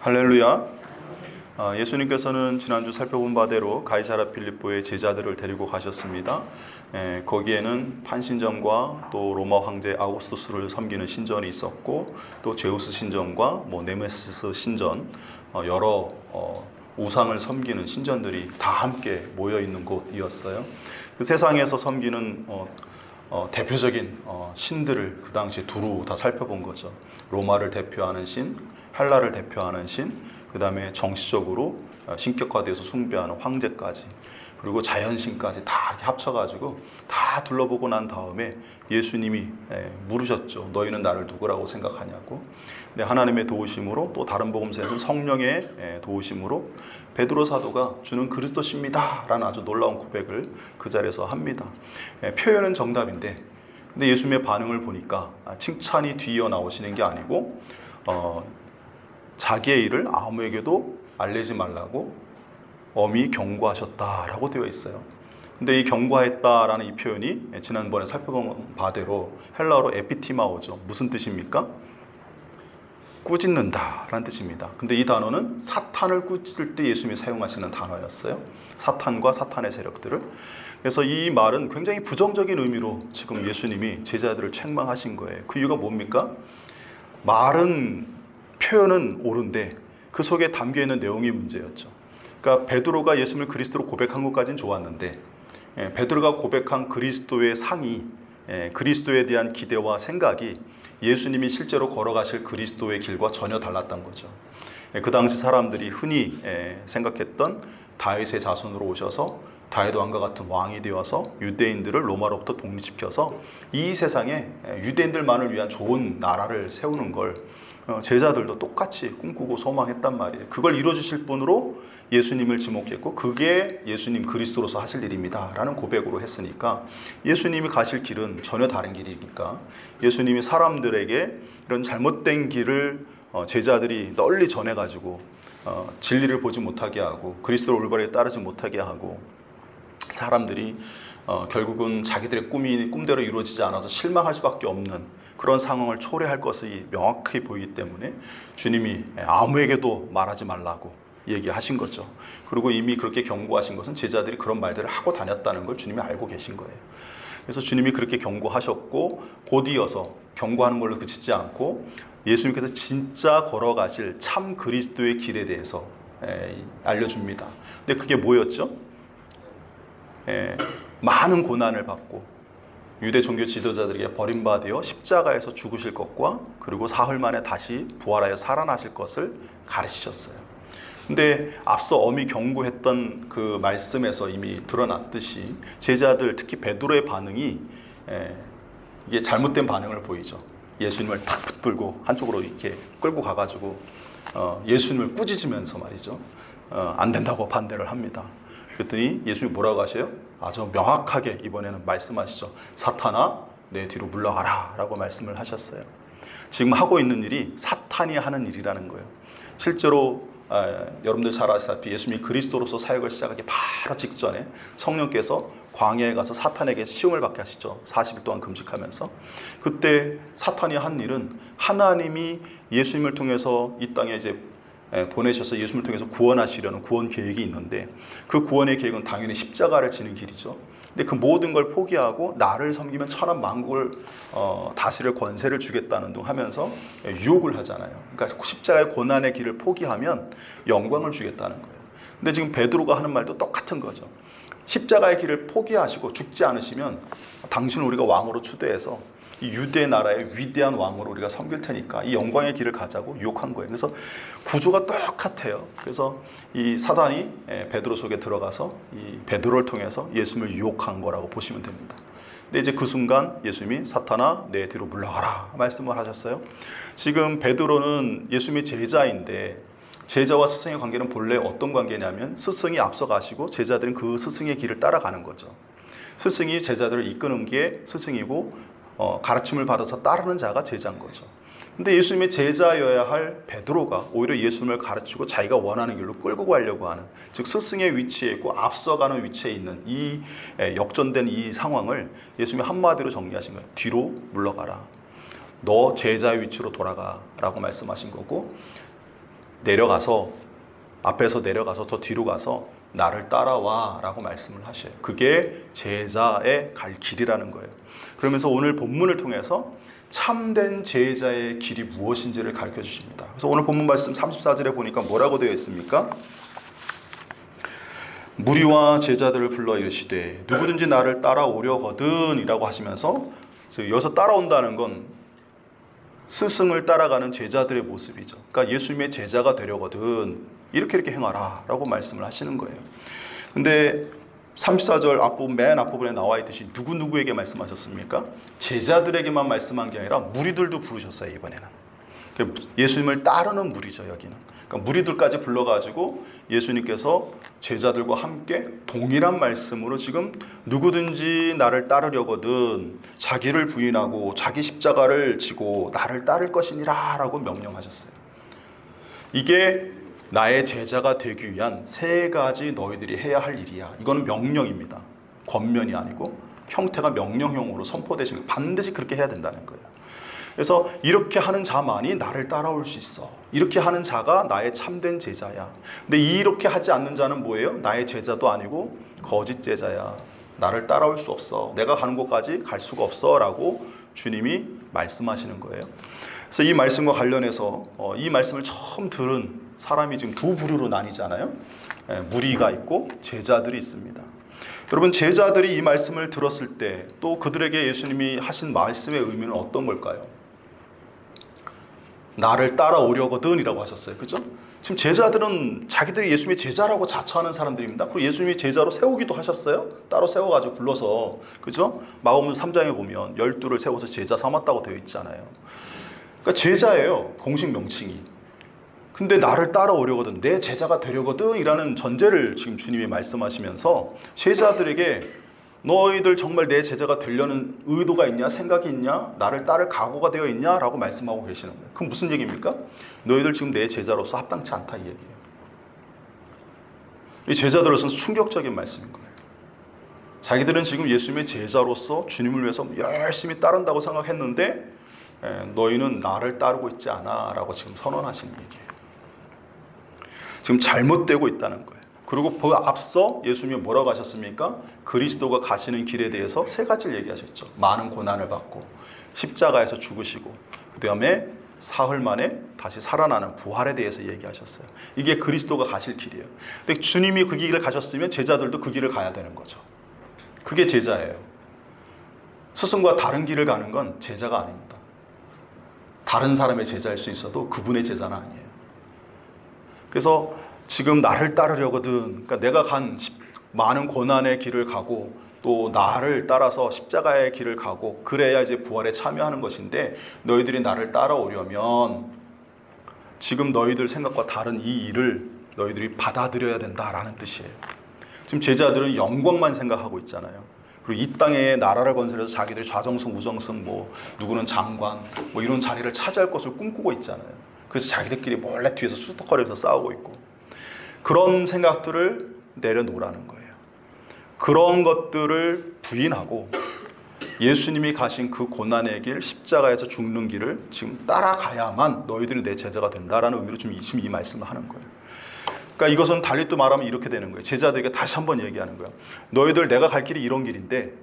할렐루야. 예수님께서는 지난주 살펴본 바대로 가이사랴 빌립보의 제자들을 데리고 가셨습니다. 거기에는 판신전과 또 로마 황제 아우구스투스를 섬기는 신전이 있었고, 또 제우스 신전과 네메시스 신전, 여러 우상을 섬기는 신전들이 다 함께 모여 있는 곳이었어요. 그 세상에서 섬기는 대표적인 신들을 그 당시에 두루 다 살펴본 거죠. 로마를 대표하는 신, 헬라를 대표하는 신, 그 다음에 정치적으로 신격화되어서 숭배하는 황제까지, 그리고 자연신까지 다 이렇게 합쳐가지고 다 둘러보고 난 다음에 예수님이 물으셨죠. 너희는 나를 누구라고 생각하냐고. 근데 하나님의 도우심으로, 또 다른 복음서에서는 성령의 도우심으로 베드로 사도가 주는 그리스도십니다 라는 아주 놀라운 고백을 그 자리에서 합니다. 표현은 정답인데, 근데 예수님의 반응을 보니까 칭찬이 뒤이어 나오시는 게 아니고 자기의 일을 아무에게도 알리지 말라고 엄히 경고하셨다라고 되어 있어요. 근데 이 경고했다라는 이 표현이 지난번에 살펴본 바대로 헬라어로 에피티마오죠. 무슨 뜻입니까? 꾸짖는다라는 뜻입니다. 근데 이 단어는 사탄을 꾸짖을 때 예수님이 사용하시는 단어였어요. 사탄과 사탄의 세력들을. 그래서 이 말은 굉장히 부정적인 의미로 지금 예수님이 제자들을 책망하신 거예요. 그 이유가 뭡니까? 말은, 표현은 옳은데 그 속에 담겨있는 내용이 문제였죠. 그러니까 베드로가 예수님을 그리스도로 고백한 것까지는 좋았는데, 베드로가 고백한 그리스도의 상이, 그리스도에 대한 기대와 생각이 예수님이 실제로 걸어가실 그리스도의 길과 전혀 달랐던 거죠. 그 당시 사람들이 흔히 생각했던 다윗의 자손으로 오셔서 다윗 왕과 같은 왕이 되어서 유대인들을 로마로부터 독립시켜서 이 세상에 유대인들만을 위한 좋은 나라를 세우는 걸 제자들도 똑같이 꿈꾸고 소망했단 말이에요. 그걸 이루어주실 분으로 예수님을 지목했고, 그게 예수님 그리스도로서 하실 일입니다 라는 고백으로 했으니까, 예수님이 가실 길은 전혀 다른 길이니까 예수님이 사람들에게 이런 잘못된 길을 제자들이 널리 전해가지고 진리를 보지 못하게 하고 그리스도를 올바르게 따르지 못하게 하고, 사람들이 결국은 자기들의 꿈이 꿈대로 이루어지지 않아서 실망할 수밖에 없는 그런 상황을 초래할 것이 명확히 보이기 때문에 주님이 아무에게도 말하지 말라고 얘기하신 거죠. 그리고 이미 그렇게 경고하신 것은 제자들이 그런 말들을 하고 다녔다는 걸 주님이 알고 계신 거예요. 그래서 주님이 그렇게 경고하셨고, 곧 이어서 경고하는 걸로 그치지 않고 예수님께서 진짜 걸어가실 참 그리스도의 길에 대해서 알려줍니다. 근데 그게 뭐였죠? 많은 고난을 받고 유대 종교 지도자들에게 버림받아 십자가에서 죽으실 것과, 그리고 사흘 만에 다시 부활하여 살아나실 것을 가르치셨어요. 근데 앞서 엄히 경고했던 그 말씀에서 이미 드러났듯이 제자들, 특히 베드로의 반응이 이게 잘못된 반응을 보이죠. 예수님을 탁 붙들고 한쪽으로 이렇게 끌고 가가지고 예수님을 꾸짖으면서 말이죠, 안 된다고 반대를 합니다. 그랬더니 예수님이 뭐라고 하셔요? 아주 명확하게 이번에는 말씀하시죠. 사탄아, 내 뒤로 물러가라 라고 말씀을 하셨어요. 지금 하고 있는 일이 사탄이 하는 일이라는 거예요. 실제로 여러분들 잘 아시다시피 예수님이 그리스도로서 사역을 시작하기 바로 직전에 성령께서 광야에 가서 사탄에게 시험을 받게 하시죠. 40일 동안 금식하면서. 그때 사탄이 한 일은, 하나님이 예수님을 통해서 이 땅에 이제 보내셔서 예수님을 통해서 구원하시려는 구원 계획이 있는데, 그 구원의 계획은 당연히 십자가를 지는 길이죠. 근데 그 모든 걸 포기하고 나를 섬기면 천한 만국을 다스릴 권세를 주겠다는 둥 하면서 유혹을 하잖아요. 그러니까 십자가의 고난의 길을 포기하면 영광을 주겠다는 거예요. 근데 지금 베드로가 하는 말도 똑같은 거죠. 십자가의 길을 포기하시고 죽지 않으시면 당신을 우리가 왕으로 추대해서 이 유대 나라의 위대한 왕으로 우리가 섬길 테니까 이 영광의 길을 가자고 유혹한 거예요. 그래서 구조가 똑같아요. 그래서 이 사단이 베드로 속에 들어가서 이 베드로를 통해서 예수님을 유혹한 거라고 보시면 됩니다. 근데 이제 그 순간 예수님이 사탄아, 내 뒤로 물러가라 말씀을 하셨어요. 지금 베드로는 예수님의 제자인데, 제자와 스승의 관계는 본래 어떤 관계냐면, 스승이 앞서 가시고 제자들은 그 스승의 길을 따라가는 거죠. 스승이 제자들을 이끄는 게 스승이고, 가르침을 받아서 따르는 자가 제자인 거죠. 근데 예수님의 제자여야 할 베드로가 오히려 예수님을 가르치고 자기가 원하는 길로 끌고 가려고 하는, 즉 스승의 위치에 있고 앞서가는 위치에 있는 이 역전된 이 상황을 예수님이 한마디로 정리하신 거예요. 뒤로 물러가라. 너 제자의 위치로 돌아가 라고 말씀하신 거고, 내려가서 앞에서 내려가서 저 뒤로 가서 나를 따라와 라고 말씀을 하셔요. 그게 제자의 갈 길이라는 거예요. 그러면서 오늘 본문을 통해서 참된 제자의 길이 무엇인지를 가르쳐 주십니다. 그래서 오늘 본문 말씀 34절에 보니까 뭐라고 되어 있습니까? 무리와 제자들을 불러 이르시되 누구든지 나를 따라오려거든 이라고 하시면서 여기서 따라온다는 건 스승을 따라가는 제자들의 모습이죠. 그러니까 예수님의 제자가 되려거든 이렇게 행하라 라고 말씀을 하시는 거예요. 근데 34절 앞부분 맨 앞부분에 나와 있듯이 누구에게 말씀하셨습니까? 제자들에게만 말씀한 게 아니라 무리들도 부르셨어요. 이번에는 예수님을 따르는 무리죠. 여기는 그러니까 무리들까지 불러가지고 예수님께서 제자들과 함께 동일한 말씀으로 지금 누구든지 나를 따르려거든 자기를 부인하고 자기 십자가를 지고 나를 따를 것이니라 라고 명령하셨어요. 이게 나의 제자가 되기 위한 세 가지 너희들이 해야 할 일이야. 이거는 명령입니다. 권면이 아니고 형태가 명령형으로 선포되신 거예요. 반드시 그렇게 해야 된다는 거예요. 그래서 이렇게 하는 자만이 나를 따라올 수 있어. 이렇게 하는 자가 나의 참된 제자야. 근데 이렇게 하지 않는 자는 뭐예요? 나의 제자도 아니고 거짓 제자야. 나를 따라올 수 없어. 내가 가는 곳까지 갈 수가 없어 라고 주님이 말씀하시는 거예요. 그래서 이 말씀과 관련해서 이 말씀을 처음 들은 사람이 지금 두 부류로 나뉘잖아요. 무리가 있고 제자들이 있습니다. 여러분, 제자들이 이 말씀을 들었을 때 또 그들에게 예수님이 하신 말씀의 의미는 어떤 걸까요? 나를 따라오려거든 이라고 하셨어요. 그죠? 지금 제자들은 자기들이 예수님의 제자라고 자처하는 사람들입니다. 그리고 예수님이 제자로 세우기도 하셨어요. 따로 세워가지고 불러서. 그죠? 마가복음 3장에 보면 12를 세워서 제자 삼았다고 되어 있잖아요. 그러니까 제자예요. 공식 명칭이. 근데 나를 따라오려거든, 내 제자가 되려거든 이라는 전제를 지금 주님이 말씀하시면서 제자들에게 너희들 정말 내 제자가 되려는 의도가 있냐, 생각이 있냐, 나를 따를 각오가 되어 있냐 라고 말씀하고 계시는 거예요. 그럼 무슨 얘기입니까? 너희들 지금 내 제자로서 합당치 않다 이 얘기예요. 이 제자들로서는 충격적인 말씀인 거예요. 자기들은 지금 예수님의 제자로서 주님을 위해서 열심히 따른다고 생각했는데 너희는 나를 따르고 있지 않아 라고 지금 선언하시는 얘기예요. 지금 잘못되고 있다는 거예요. 그리고 그 앞서 예수님이 뭐라고 하셨습니까? 그리스도가 가시는 길에 대해서 세 가지를 얘기하셨죠. 많은 고난을 받고 십자가에서 죽으시고 그 다음에 사흘 만에 다시 살아나는 부활에 대해서 얘기하셨어요. 이게 그리스도가 가실 길이에요. 근데 주님이 그 길을 가셨으면 제자들도 그 길을 가야 되는 거죠. 그게 제자예요. 스승과 다른 길을 가는 건 제자가 아닙니다. 다른 사람의 제자일 수 있어도 그분의 제자는 아니에요. 그래서 지금 나를 따르려거든, 그러니까 내가 간 많은 고난의 길을 가고 또 나를 따라서 십자가의 길을 가고 그래야 이제 부활에 참여하는 것인데 너희들이 나를 따라오려면 지금 너희들 생각과 다른 이 일을 너희들이 받아들여야 된다라는 뜻이에요. 지금 제자들은 영광만 생각하고 있잖아요. 그리고 이 땅에 나라를 건설해서 자기들이 좌정승, 우정승, 누구는 장관, 이런 자리를 차지할 것을 꿈꾸고 있잖아요. 그래서 자기들끼리 몰래 뒤에서 수덕거리면서 싸우고 있고 그런 생각들을 내려놓으라는 거예요. 그런 것들을 부인하고 예수님이 가신 그 고난의 길, 십자가에서 죽는 길을 지금 따라가야만 너희들이 내 제자가 된다라는 의미로 지금 이 말씀을 하는 거예요. 그러니까 이것은 달리 또 말하면 이렇게 되는 거예요. 제자들에게 다시 한번 얘기하는 거예요. 너희들 내가 갈 길이 이런 길인데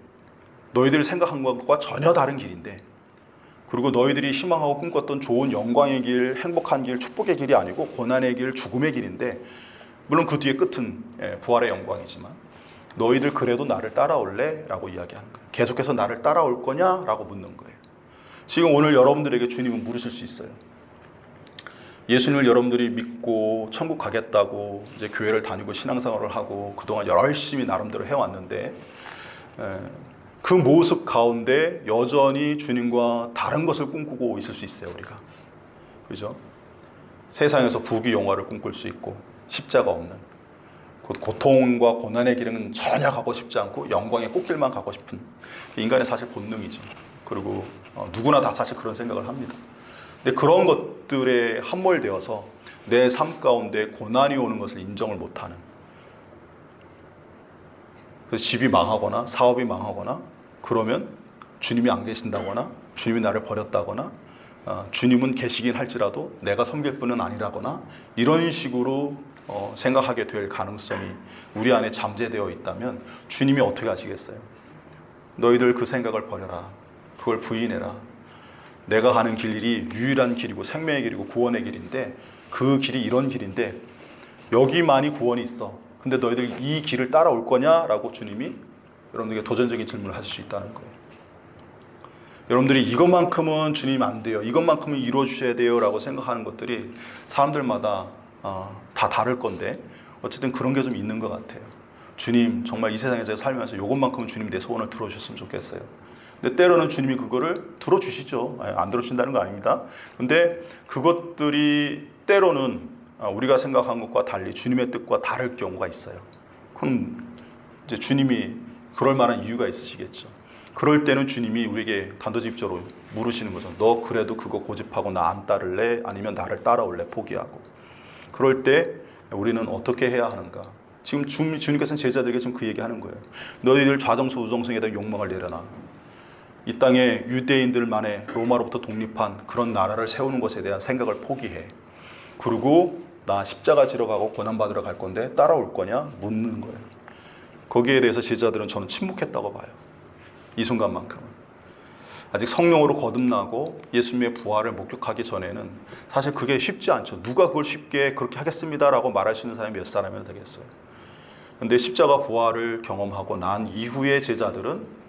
너희들이 생각한 것과 전혀 다른 길인데 그리고 너희들이 희망하고 꿈꿨던 좋은 영광의 길, 행복한 길, 축복의 길이 아니고 고난의 길, 죽음의 길인데 물론 그 뒤에 끝은 부활의 영광이지만 너희들 그래도 나를 따라올래? 라고 이야기하는 거예요. 계속해서 나를 따라올 거냐? 라고 묻는 거예요. 지금 오늘 여러분들에게 주님은 물으실 수 있어요. 예수님을 여러분들이 믿고 천국 가겠다고 이제 교회를 다니고 신앙생활을 하고 그동안 열심히 나름대로 해왔는데 그 모습 가운데 여전히 주님과 다른 것을 꿈꾸고 있을 수 있어요. 우리가. 그죠? 세상에서 부귀 영화를 꿈꿀 수 있고 십자가 없는 고통과 고난의 길은 전혀 가고 싶지 않고 영광의 꽃길만 가고 싶은 인간의 사실 본능이죠. 그리고 누구나 다 사실 그런 생각을 합니다. 근데 그런 것들에 함몰되어서 내 삶 가운데 고난이 오는 것을 인정을 못하는, 그래서 집이 망하거나 사업이 망하거나 그러면 주님이 안 계신다거나 주님이 나를 버렸다거나 주님은 계시긴 할지라도 내가 섬길 분은 아니라거나 이런 식으로 생각하게 될 가능성이 우리 안에 잠재되어 있다면 주님이 어떻게 하시겠어요? 너희들 그 생각을 버려라. 그걸 부인해라. 내가 가는 길이 유일한 길이고 생명의 길이고 구원의 길인데 그 길이 이런 길인데 여기만이 구원이 있어. 근데 너희들 이 길을 따라올 거냐라고 주님이 여러분들에게 도전적인 질문을 하실 수 있다는 거예요. 여러분들이 이것만큼은 주님 안 돼요. 이것만큼은 이루어 주셔야 돼요. 라고 생각하는 것들이 사람들마다 다 다를 건데 어쨌든 그런 게 좀 있는 것 같아요. 주님, 정말 이 세상에 제가 살면서 이것만큼은 주님 내 소원을 들어주셨으면 좋겠어요. 근데 때로는 주님이 그거를 들어주시죠. 안 들어주신다는 거 아닙니다. 근데 그것들이 때로는 우리가 생각한 것과 달리 주님의 뜻과 다를 경우가 있어요. 그럼 이제 주님이 그럴 만한 이유가 있으시겠죠. 그럴 때는 주님이 우리에게 단도직입적으로 물으시는 거죠. 너 그래도 그거 고집하고 나 안 따를래? 아니면 나를 따라올래? 포기하고. 그럴 때 우리는 어떻게 해야 하는가? 지금 주님께서는 제자들에게 지금 그 얘기하는 거예요. 너희들 좌정수 우정성에 대한 욕망을 내려놔. 이 땅에 유대인들만의 로마로부터 독립한 그런 나라를 세우는 것에 대한 생각을 포기해. 그리고 나 십자가 지러 가고 고난받으러 갈 건데 따라올 거냐? 묻는 거예요. 거기에 대해서 제자들은 저는 침묵했다고 봐요. 이 순간만큼은. 아직 성령으로 거듭나고 예수님의 부활을 목격하기 전에는 사실 그게 쉽지 않죠. 누가 그걸 쉽게 그렇게 하겠습니다라고 말할 수 있는 사람이 몇 사람이면 되겠어요. 그런데 십자가 부활을 경험하고 난 이후의 제자들은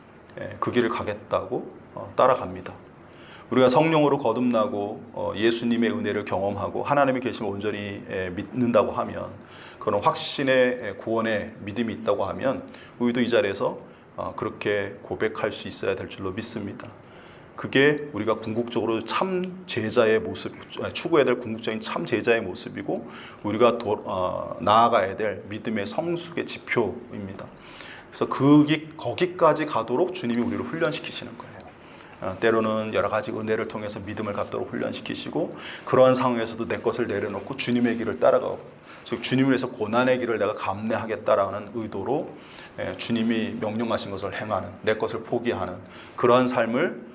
그 길을 가겠다고 따라갑니다. 우리가 성령으로 거듭나고 예수님의 은혜를 경험하고 하나님의 계심을 온전히 믿는다고 하면 그런 확신의 구원의 믿음이 있다고 하면 우리도 이 자리에서 그렇게 고백할 수 있어야 될 줄로 믿습니다. 그게 우리가 궁극적으로 참 제자의 모습, 추구해야 될 궁극적인 참 제자의 모습이고 우리가 나아가야 될 믿음의 성숙의 지표입니다. 그래서 거기까지 가도록 주님이 우리를 훈련시키시는 거예요. 때로는 여러 가지 은혜를 통해서 믿음을 갖도록 훈련시키시고 그러한 상황에서도 내 것을 내려놓고 주님의 길을 따라가고 즉 주님을 위해서 고난의 길을 내가 감내하겠다라는 의도로 주님이 명령하신 것을 행하는 내 것을 포기하는 그러한 삶을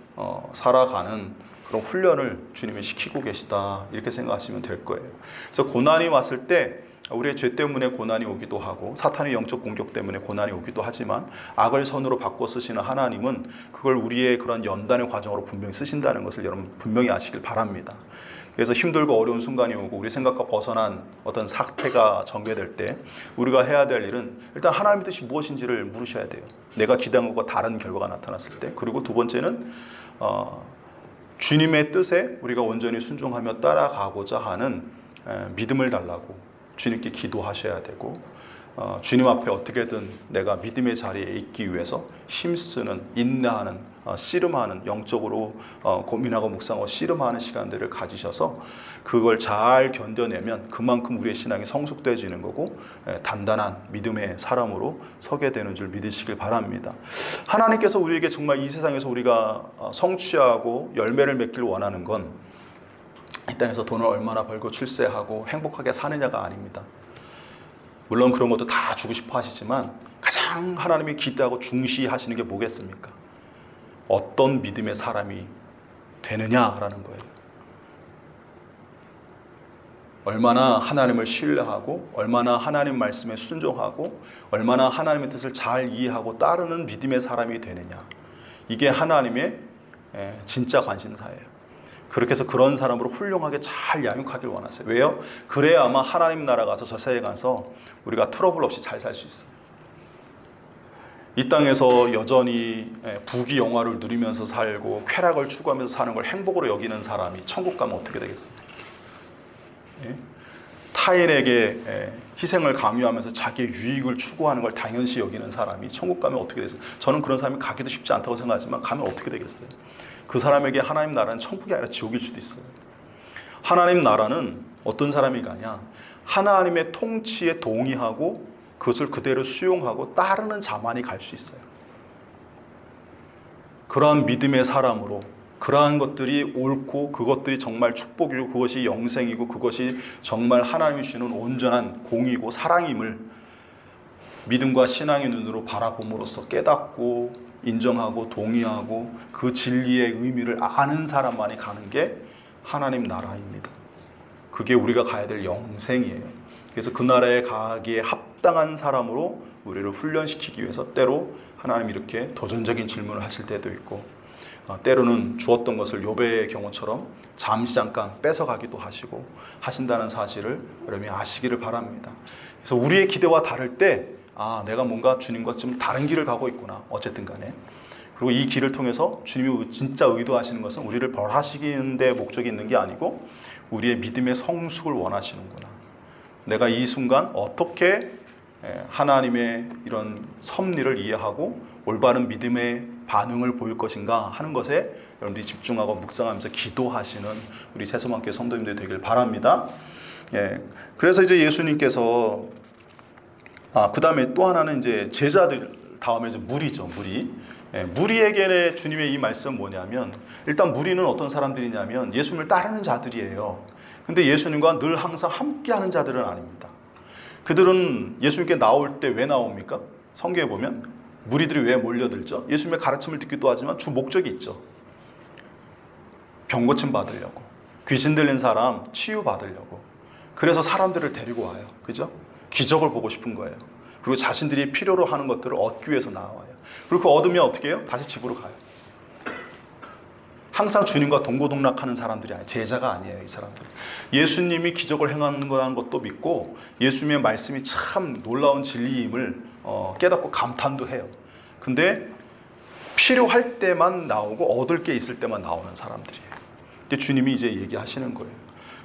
살아가는 그런 훈련을 주님이 시키고 계시다 이렇게 생각하시면 될 거예요. 그래서 고난이 왔을 때 우리의 죄 때문에 고난이 오기도 하고 사탄의 영적 공격 때문에 고난이 오기도 하지만 악을 선으로 바꿔 쓰시는 하나님은 그걸 우리의 그런 연단의 과정으로 분명히 쓰신다는 것을 여러분 분명히 아시길 바랍니다. 그래서 힘들고 어려운 순간이 오고 우리 생각과 벗어난 어떤 사태가 전개될 때 우리가 해야 될 일은 일단 하나님의 뜻이 무엇인지를 물으셔야 돼요. 내가 기대한 것과 다른 결과가 나타났을 때. 그리고 두 번째는 주님의 뜻에 우리가 온전히 순종하며 따라가고자 하는 믿음을 달라고 주님께 기도하셔야 되고 주님 앞에 어떻게든 내가 믿음의 자리에 있기 위해서 힘쓰는, 인내하는, 씨름하는, 영적으로 고민하고 묵상하고 씨름하는 시간들을 가지셔서 그걸 잘 견뎌내면 그만큼 우리의 신앙이 성숙되어지는 거고 단단한 믿음의 사람으로 서게 되는 줄 믿으시길 바랍니다. 하나님께서 우리에게 정말 이 세상에서 우리가 성취하고 열매를 맺길 원하는 건 이 땅에서 돈을 얼마나 벌고 출세하고 행복하게 사느냐가 아닙니다. 물론 그런 것도 다 주고 싶어 하시지만 가장 하나님이 기대하고 중시하시는 게 뭐겠습니까? 어떤 믿음의 사람이 되느냐라는 거예요. 얼마나 하나님을 신뢰하고 얼마나 하나님 말씀에 순종하고 얼마나 하나님의 뜻을 잘 이해하고 따르는 믿음의 사람이 되느냐. 이게 하나님의 진짜 관심사예요. 그렇게 해서 그런 사람으로 훌륭하게 잘 양육하길 원하세요. 왜요? 그래야 아마 하나님 나라 가서 저 세상에 가서 우리가 트러블 없이 잘 살 수 있어요. 이 땅에서 여전히 부귀 영화를 누리면서 살고 쾌락을 추구하면서 사는 걸 행복으로 여기는 사람이 천국 가면 어떻게 되겠습니까? 타인에게 희생을 강요하면서 자기의 유익을 추구하는 걸 당연시 여기는 사람이 천국 가면 어떻게 되겠어요? 저는 그런 사람이 가기도 쉽지 않다고 생각하지만 가면 어떻게 되겠어요? 그 사람에게 하나님 나라는 천국이 아니라 지옥일 수도 있어요. 하나님 나라는 어떤 사람이 가냐? 하나님의 통치에 동의하고 그것을 그대로 수용하고 따르는 자만이 갈 수 있어요. 그러한 믿음의 사람으로 그러한 것들이 옳고 그것들이 정말 축복이고 그것이 영생이고 그것이 정말 하나님이 주시는 온전한 공의고 사랑임을 믿음과 신앙의 눈으로 바라봄으로써 깨닫고 인정하고 동의하고 그 진리의 의미를 아는 사람만이 가는 게 하나님 나라입니다. 그게 우리가 가야 될 영생이에요. 그래서 그 나라에 가기에 합당한 사람으로 우리를 훈련시키기 위해서 때로 하나님 이렇게 도전적인 질문을 하실 때도 있고, 때로는 주었던 것을 욥의 경우처럼 잠시 잠깐 뺏어가기도 하신다는 사실을 여러분이 아시기를 바랍니다. 그래서 우리의 기대와 다를 때 내가 뭔가 주님과 좀 다른 길을 가고 있구나. 어쨌든 간에. 그리고 이 길을 통해서 주님이 진짜 의도하시는 것은 우리를 벌하시는 데 목적이 있는 게 아니고 우리의 믿음의 성숙을 원하시는구나. 내가 이 순간 어떻게 하나님의 이런 섭리를 이해하고 올바른 믿음의 반응을 보일 것인가 하는 것에 여러분들이 집중하고 묵상하면서 기도하시는 우리 새소망교회 성도님들이 되길 바랍니다. 그래서 이제 예수님께서 그 다음에 또 하나는 이제 제자들 다음에 이제 무리죠. 무리에게 주님의 이 말씀은 뭐냐면, 일단 무리는 어떤 사람들이냐면 예수님을 따르는 자들이에요. 근데 예수님과 늘 항상 함께하는 자들은 아닙니다. 그들은 예수님께 나올 때 왜 나옵니까? 성경에 보면 무리들이 왜 몰려들죠? 예수님의 가르침을 듣기도 하지만 주 목적이 있죠. 병 고침 받으려고, 귀신 들린 사람 치유 받으려고. 그래서 사람들을 데리고 와요. 그죠? 기적을 보고 싶은 거예요. 그리고 자신들이 필요로 하는 것들을 얻기 위해서 나와요. 그리고 그 얻으면 어떻게 해요? 다시 집으로 가요. 항상 주님과 동고동락하는 사람들이 아니에요. 제자가 아니에요, 이 사람들. 예수님이 기적을 행하는 거라는 것도 믿고 예수님의 말씀이 참 놀라운 진리임을 깨닫고 감탄도 해요. 근데 필요할 때만 나오고 얻을 게 있을 때만 나오는 사람들이에요. 근데 주님이 이제 얘기하시는 거예요.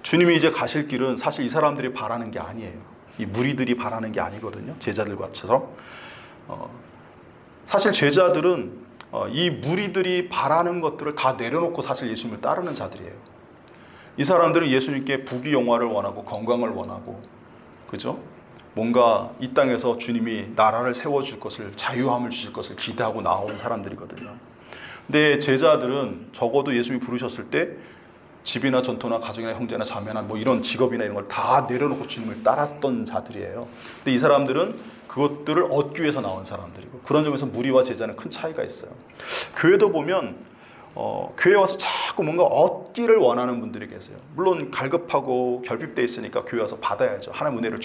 주님이 이제 가실 길은 사실 이 사람들이 바라는 게 아니에요. 이 무리들이 바라는 게 아니거든요. 제자들과처럼. 사실 제자들은 이 무리들이 바라는 것들을 다 내려놓고 사실 예수님을 따르는 자들이에요. 이 사람들은 예수님께 부귀영화를 원하고 건강을 원하고, 그죠? 뭔가 이 땅에서 주님이 나라를 세워줄 것을, 자유함을 주실 것을 기대하고 나온 사람들이거든요. 근데 제자들은 적어도 예수님이 부르셨을 때 집이나 전토나 가족이나 형제나 자매나 뭐 이런 직업이나 이런 걸 다 내려놓고 주님을 따랐던 자들이에요. 근데 이 사람들은 그것들을 얻기 위해서 나온 사람들이고, 그런 점에서 무리와 제자는 큰 차이가 있어요. 교회도 보면 교회 와서 자꾸 뭔가 얻기를 원하는 분들이 계세요. 물론 갈급하고 결핍되어 있으니까 교회 와서 받아야죠. 하나님 은혜를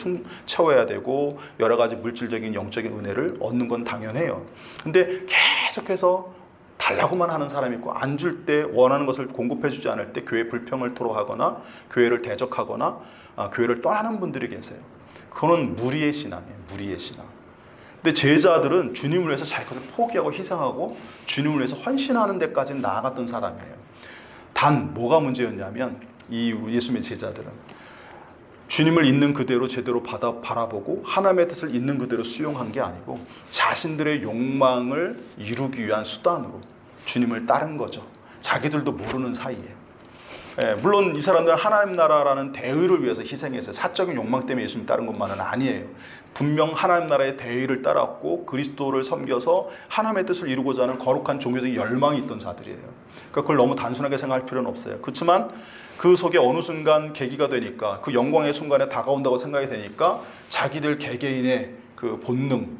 채워야 되고 여러 가지 물질적인 영적인 은혜를 얻는 건 당연해요. 근데 계속해서 달라고만 하는 사람이 있고, 안 줄 때 원하는 것을 공급해 주지 않을 때 교회 불평을 토로하거나 교회를 대적하거나 교회를 떠나는 분들이 계세요. 그거는 무리의 신앙이에요. 무리의 신앙. 근데 제자들은 주님을 위해서 자기 것을 포기하고 희생하고 주님을 위해서 헌신하는 데까지 나아갔던 사람이에요. 단 뭐가 문제였냐면, 이 예수님의 제자들은 주님을 있는 그대로 제대로 바라보고 하나님의 뜻을 있는 그대로 수용한 게 아니고 자신들의 욕망을 이루기 위한 수단으로 주님을 따른 거죠. 자기들도 모르는 사이에. 물론 이 사람들은 하나님 나라라는 대의를 위해서 희생했어요. 사적인 욕망 때문에 예수님 따른 것만은 아니에요. 분명 하나님 나라의 대의를 따랐고 그리스도를 섬겨서 하나님의 뜻을 이루고자 하는 거룩한 종교적인 열망이 있던 자들이에요. 그러니까 그걸 너무 단순하게 생각할 필요는 없어요. 그렇지만 그 속에 어느 순간 계기가 되니까, 그 영광의 순간에 다가온다고 생각이 되니까 자기들 개개인의 그 본능,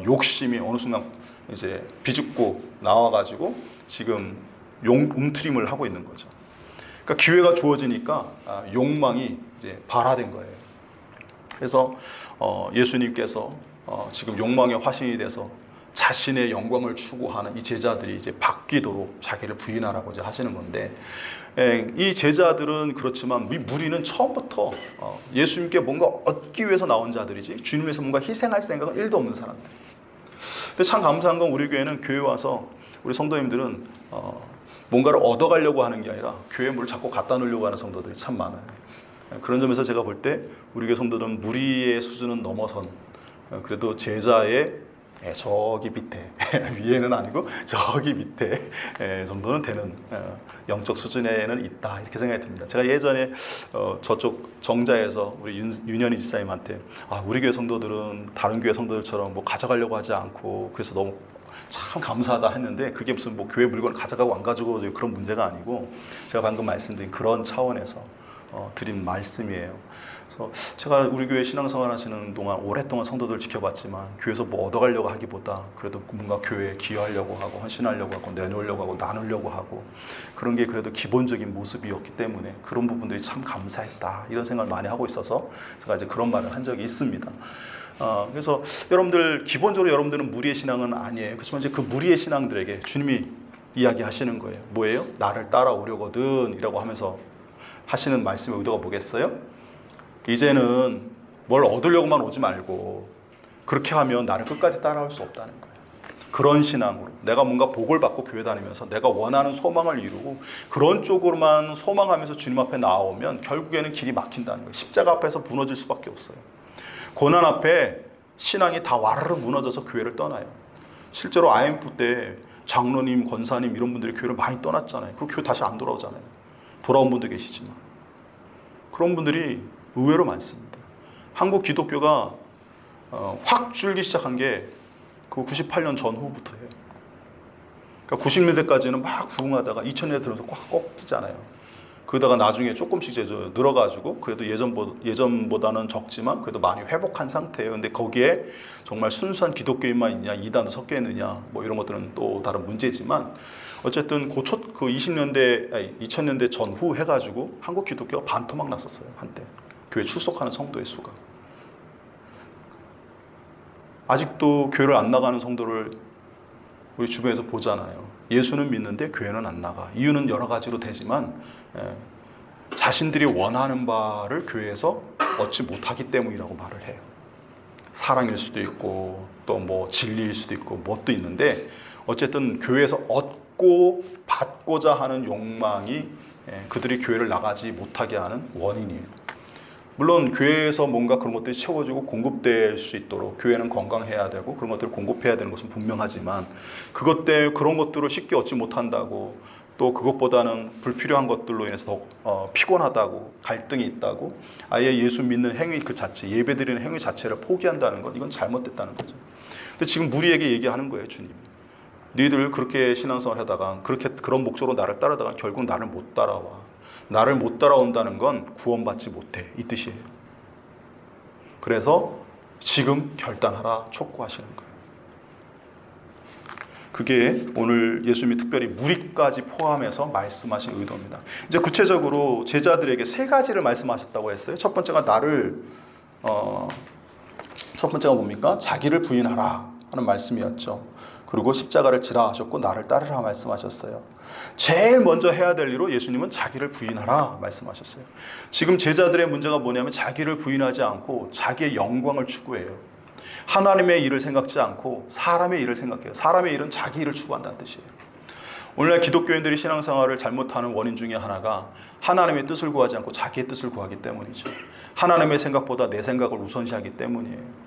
욕심이 어느 순간 이제 비집고 나와가지고 지금 움트림을 하고 있는 거죠. 그러니까 기회가 주어지니까 욕망이 이제 발화된 거예요. 그래서 예수님께서 지금 욕망의 화신이 돼서 자신의 영광을 추구하는 이 제자들이 이제 바뀌도록 자기를 부인하라고 이제 하시는 건데, 이 제자들은 그렇지만 이 무리는 처음부터 예수님께 뭔가 얻기 위해서 나온 자들이지 주님 위해서 뭔가 희생할 생각은 1도 없는 사람들. 근데 참 감사한 건 우리 교회는, 교회 와서 우리 성도님들은 뭔가를 얻어가려고 하는 게 아니라 교회에 뭘 자꾸 갖다 놓으려고 하는 성도들이 참 많아요. 그런 점에서 제가 볼 때 우리 교회 성도들은 무리의 수준은 넘어선, 그래도 제자의 저기 밑에 위에는 아니고 저기 밑에 정도는 되는 영적 수준에는 있다, 이렇게 생각이 듭니다. 제가 예전에 저쪽 정자에서 우리 윤현희 지사님한테 우리 교회 성도들은 다른 교회 성도들처럼 뭐 가져가려고 하지 않고 그래서 너무 참 감사하다 했는데, 그게 무슨 뭐 교회 물건을 가져가고 안 가지고 그런 문제가 아니고 제가 방금 말씀드린 그런 차원에서 드린 말씀이에요. 그래서 제가 우리 교회 신앙생활 하시는 동안 오랫동안 성도들 지켜봤지만 교회에서 뭐 얻어가려고 하기보다 그래도 뭔가 교회에 기여하려고 하고 헌신하려고 하고 내놓으려고 하고 나누려고 하고 그런 게 그래도 기본적인 모습이었기 때문에 그런 부분들이 참 감사했다 이런 생각을 많이 하고 있어서 제가 이제 그런 말을 한 적이 있습니다. 그래서 여러분들 기본적으로 여러분들은 무리의 신앙은 아니에요. 그렇지만 이제 그 무리의 신앙들에게 주님이 이야기하시는 거예요. 뭐예요? 나를 따라오려거든 이라고 하면서 하시는 말씀의 의도가 뭐겠어요? 이제는 뭘 얻으려고만 오지 말고 그렇게 하면 나를 끝까지 따라올 수 없다는 거예요. 그런 신앙으로 내가 뭔가 복을 받고 교회 다니면서 내가 원하는 소망을 이루고 그런 쪽으로만 소망하면서 주님 앞에 나오면 결국에는 길이 막힌다는 거예요. 십자가 앞에서 무너질 수밖에 없어요. 고난 앞에 신앙이 다 와르르 무너져서 교회를 떠나요. 실제로 IMF 때 장로님, 권사님 이런 분들이 교회를 많이 떠났잖아요. 그리고 교회 다시 안 돌아오잖아요. 돌아온 분도 계시지만 그런 분들이 의외로 많습니다. 한국 기독교가 확 줄기 시작한 게 그 98년 전후부터예요. 그러니까 90년대까지는 막 부흥하다가 2000년대 들어서 꽉 꺾이잖아요. 그러다가 나중에 조금씩 이제 늘어가지고 그래도 예전보다는 적지만 그래도 많이 회복한 상태예요. 근데 거기에 정말 순수한 기독교인만 있냐, 이단도 섞여 있느냐, 뭐 이런 것들은 또 다른 문제지만 어쨌든 그 2000년대 전후 해가지고 한국 기독교가 반토막 났었어요. 한때 교회 출석하는 성도의 수가. 아직도 교회를 안 나가는 성도를 우리 주변에서 보잖아요. 예수는 믿는데 교회는 안 나가. 이유는 여러 가지로 되지만 자신들이 원하는 바를 교회에서 얻지 못하기 때문이라고 말을 해요. 사랑일 수도 있고 또 뭐 진리일 수도 있고 뭣도 있는데 어쨌든 교회에서 얻고 받고자 하는 욕망이 그들이 교회를 나가지 못하게 하는 원인이에요. 물론 교회에서 뭔가 그런 것들이 채워지고 공급될 수 있도록 교회는 건강해야 되고 그런 것들을 공급해야 되는 것은 분명하지만 그것 때문에 그런 것들을 쉽게 얻지 못한다고 또 그것보다는 불필요한 것들로 인해서 더 피곤하다고 갈등이 있다고 아예 예수 믿는 행위 그 자체 예배드리는 행위 자체를 포기한다는 것 이건 잘못됐다는 거죠. 근데 지금 무리에게 얘기하는 거예요. 주님 너희들 그렇게 신앙생활 하다가 그런 목적으로 나를 따르다가 결국 나를 못 따라와. 나를 못 따라온다는 건 구원받지 못해 이 뜻이에요. 그래서 지금 결단하라 촉구하시는 거예요. 그게 오늘 예수님이 특별히 무리까지 포함해서 말씀하신 의도입니다. 이제 구체적으로 제자들에게 세 가지를 말씀하셨다고 했어요. 첫 번째가 첫 번째가 뭡니까? 자기를 부인하라 하는 말씀이었죠. 그리고 십자가를 지라 하셨고 나를 따르라 말씀하셨어요. 제일 먼저 해야 될 일로 예수님은 자기를 부인하라 말씀하셨어요. 지금 제자들의 문제가 뭐냐면 자기를 부인하지 않고 자기의 영광을 추구해요. 하나님의 일을 생각지 않고 사람의 일을 생각해요. 사람의 일은 자기 일을 추구한다는 뜻이에요. 오늘날 기독교인들이 신앙생활을 잘못하는 원인 중에 하나가 하나님의 뜻을 구하지 않고 자기의 뜻을 구하기 때문이죠. 하나님의 생각보다 내 생각을 우선시하기 때문이에요.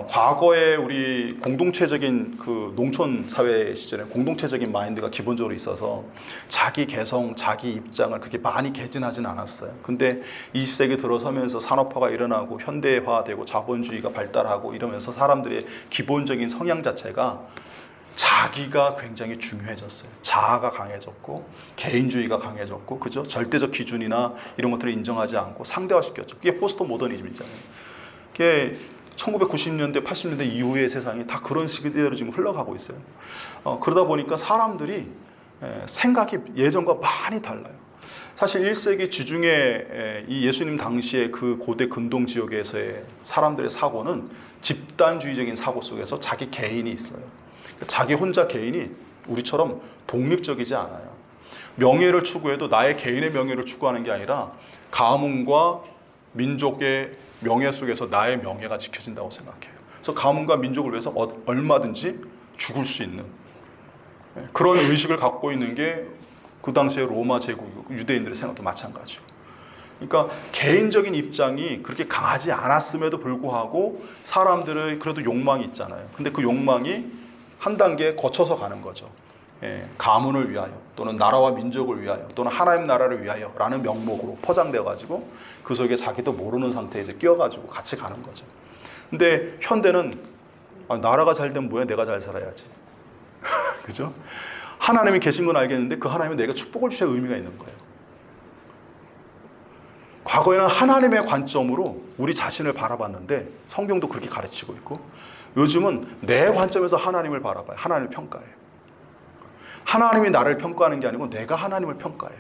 과거에 우리 공동체적인 그 농촌 사회 시절에 공동체적인 마인드가 기본적으로 있어서 자기 개성, 자기 입장을 그렇게 많이 개진하지는 않았어요. 근데 20세기 들어서면서 산업화가 일어나고 현대화되고 자본주의가 발달하고 이러면서 사람들의 기본적인 성향 자체가 자기가 굉장히 중요해졌어요. 자아가 강해졌고 개인주의가 강해졌고 그죠? 절대적 기준이나 이런 것들을 인정하지 않고 상대화시켰죠. 그게 포스트 모더니즘이잖아요. 그게 1990년대, 80년대 이후의 세상이 다 그런 시기대로 지금 흘러가고 있어요. 그러다 보니까 사람들이 생각이 예전과 많이 달라요. 사실 1세기 주중에 이 예수님 당시에 그 고대 근동 지역에서의 사람들의 사고는 집단주의적인 사고 속에서 자기 개인이 있어요. 자기 혼자 개인이 우리처럼 독립적이지 않아요. 명예를 추구해도 나의 개인의 명예를 추구하는 게 아니라 가문과 민족의 명예 속에서 나의 명예가 지켜진다고 생각해요. 그래서 가문과 민족을 위해서 얼마든지 죽을 수 있는 그런 의식을 갖고 있는 게 그 당시에 로마 제국 유대인들의 생각도 마찬가지고. 그러니까 개인적인 입장이 그렇게 강하지 않았음에도 불구하고 사람들의 그래도 욕망이 있잖아요. 근데 그 욕망이 한 단계 거쳐서 가는 거죠. 가문을 위하여 또는 나라와 민족을 위하여 또는 하나님 나라를 위하여 라는 명목으로 포장되어 가지고 그 속에 자기도 모르는 상태에 이제 끼어가지고 같이 가는 거죠. 근데 현대는 나라가 잘 되면 뭐야? 내가 잘 살아야지. 그죠? 하나님이 계신 건 알겠는데 그 하나님은 내가 축복을 주셔야 의미가 있는 거예요. 과거에는 하나님의 관점으로 우리 자신을 바라봤는데 성경도 그렇게 가르치고 있고, 요즘은 내 관점에서 하나님을 바라봐요. 하나님을 평가해요. 하나님이 나를 평가하는 게 아니고 내가 하나님을 평가해요.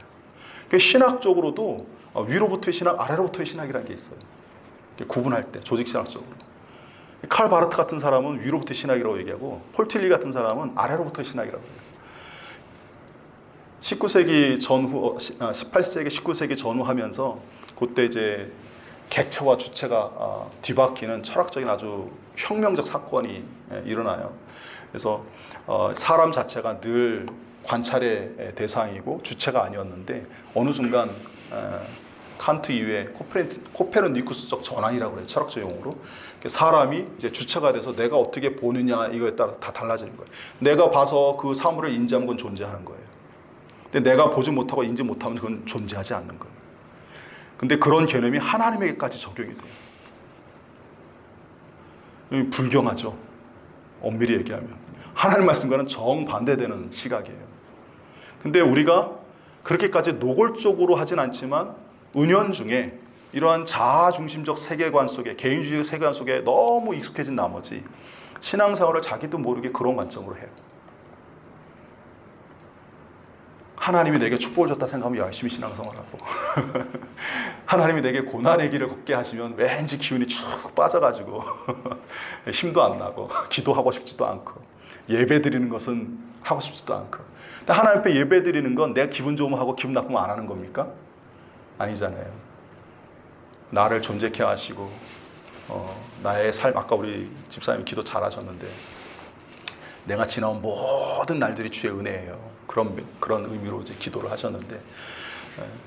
그러니까 신학적으로도 위로부터의 신학, 아래로부터의 신학이라는 게 있어요. 구분할 때 조직신학적으로. 칼 바르트 같은 사람은 위로부터의 신학이라고 얘기하고, 폴 틸리 같은 사람은 아래로부터의 신학이라고 해요. 19세기 전후, 18세기, 19세기 전후 하면서 그때 이제 객체와 주체가 뒤바뀌는 철학적인 아주 혁명적 사건이 일어나요. 그래서 사람 자체가 늘 관찰의 대상이고 주체가 아니었는데 어느 순간 칸트 이후에 코페르니쿠스적 전환이라고 해요. 철학적 용어로. 사람이 이제 주체가 돼서 내가 어떻게 보느냐 이거에 따라 다 달라지는 거예요. 내가 봐서 그 사물을 인지하면 그건 존재하는 거예요. 근데 내가 보지 못하고 인지 못하면 그건 존재하지 않는 거예요. 근데 그런 개념이 하나님에게까지 적용이 돼요. 불경하죠. 엄밀히 얘기하면. 하나님 말씀과는 정반대되는 시각이에요. 근데 우리가 그렇게까지 노골적으로 하진 않지만 은연중에 이러한 자아중심적 세계관 속에, 개인주의 세계관 속에 너무 익숙해진 나머지 신앙생활을 자기도 모르게 그런 관점으로 해요. 하나님이 내게 축복을 줬다 생각하면 열심히 신앙생활하고 하나님이 내게 고난의 길을 걷게 하시면 왠지 기운이 쭉 빠져가지고 힘도 안 나고 기도하고 싶지도 않고 예배 드리는 것은 하고 싶지도 않고. 근데 하나님 앞에 예배 드리는 건 내가 기분 좋으면 하고 기분 나쁘면 안 하는 겁니까? 아니잖아요. 나를 존재케 하시고 나의 삶, 아까 우리 집사님이 기도 잘하셨는데 내가 지나온 모든 날들이 주의 은혜예요. 그런 의미로 이제 기도를 하셨는데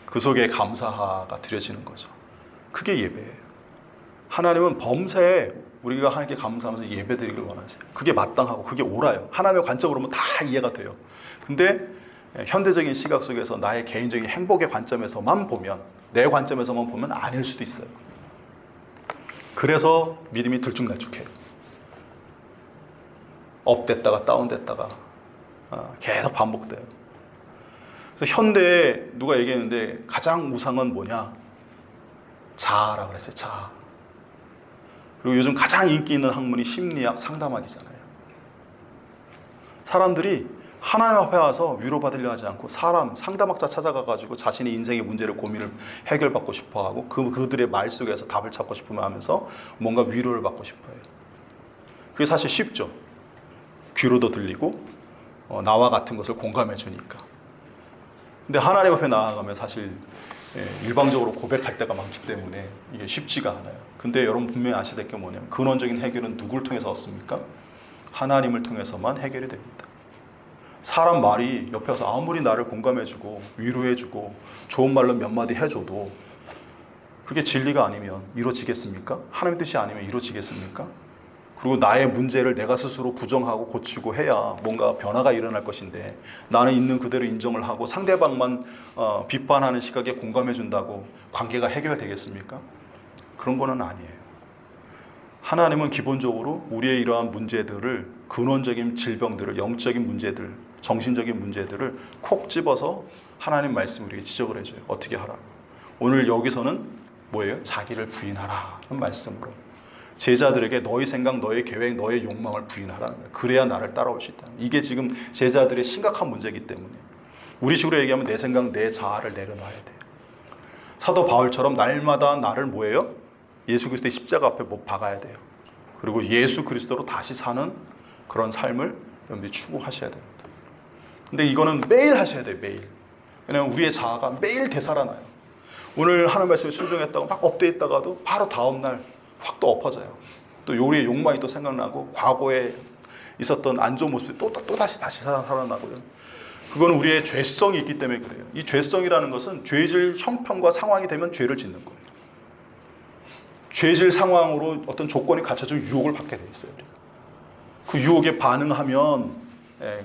그 속에 감사가 드려지는 거죠. 그게 예배예요. 하나님은 범사에 우리가 하나님께 감사하면서 예배드리길 원하세요. 그게 마땅하고 그게 옳아요. 하나님의 관점으로 보면 다 이해가 돼요. 근데 현대적인 시각 속에서 나의 개인적인 행복의 관점에서만 보면, 내 관점에서만 보면 아닐 수도 있어요. 그래서 믿음이 들쭉날쭉해요. 업됐다가 다운됐다가 계속 반복돼요. 그래서 현대에 누가 얘기했는데 가장 우상은 뭐냐? 자아라고 그랬어요. 자아. 그리고 요즘 가장 인기 있는 학문이 심리학, 상담학이잖아요. 사람들이 하나님 앞에 와서 위로받으려 하지 않고 상담학자 찾아가가지고 자신의 인생의 문제를 고민을 해결받고 싶어하고 그들의 말 속에서 답을 찾고 싶으면 하면서 뭔가 위로를 받고 싶어요. 그게 사실 쉽죠. 귀로도 들리고 나와 같은 것을 공감해 주니까. 근데 하나님 앞에 나아가면 사실 일방적으로 고백할 때가 많기 때문에 이게 쉽지가 않아요. 근데 여러분 분명히 아셔야 될 게 뭐냐면 근원적인 해결은 누굴 통해서 얻습니까? 하나님을 통해서만 해결이 됩니다. 사람 말이 옆에 와서 아무리 나를 공감해주고 위로해주고 좋은 말로 몇 마디 해줘도 그게 진리가 아니면 이루어지겠습니까? 하나님의 뜻이 아니면 이루어지겠습니까? 그리고 나의 문제를 내가 스스로 부정하고 고치고 해야 뭔가 변화가 일어날 것인데, 나는 있는 그대로 인정을 하고 상대방만 비판하는 시각에 공감해준다고 관계가 해결되겠습니까? 그런 거는 아니에요. 하나님은 기본적으로 우리의 이러한 문제들을, 근원적인 질병들을, 영적인 문제들, 정신적인 문제들을 콕 집어서 하나님 말씀 우리에게 지적을 해줘요. 어떻게 하라. 오늘 여기서는 뭐예요? 자기를 부인하라 는 말씀으로 제자들에게 너희 생각, 너희 계획, 너희 욕망을 부인하라는 거예요. 그래야 나를 따라올 수 있다. 이게 지금 제자들의 심각한 문제이기 때문에 우리 식으로 얘기하면 내 생각, 내 자아를 내려놔야 돼요. 사도 바울처럼 날마다 나를 뭐예요? 예수 그리스도의 십자가 앞에 못 박아야 돼요. 그리고 예수 그리스도로 다시 사는 그런 삶을 여러분들이 추구하셔야 됩니다. 근데 이거는 매일 하셔야 돼요. 매일. 왜냐하면 우리의 자아가 매일 되살아나요. 오늘 하나님 말씀에 순종했다고 막 업돼 있다가도 바로 다음날 확 또 엎어져요. 또 우리의 욕망이 또 생각나고 과거에 있었던 안 좋은 모습이 또 다시 살아나고요. 그건 우리의 죄성이 있기 때문에 그래요. 이 죄성이라는 것은 죄질 형편과 상황이 되면 죄를 짓는 거예요. 죄질 상황으로 어떤 조건이 갖춰지면 유혹을 받게 돼 있어요. 우리가. 그 유혹에 반응하면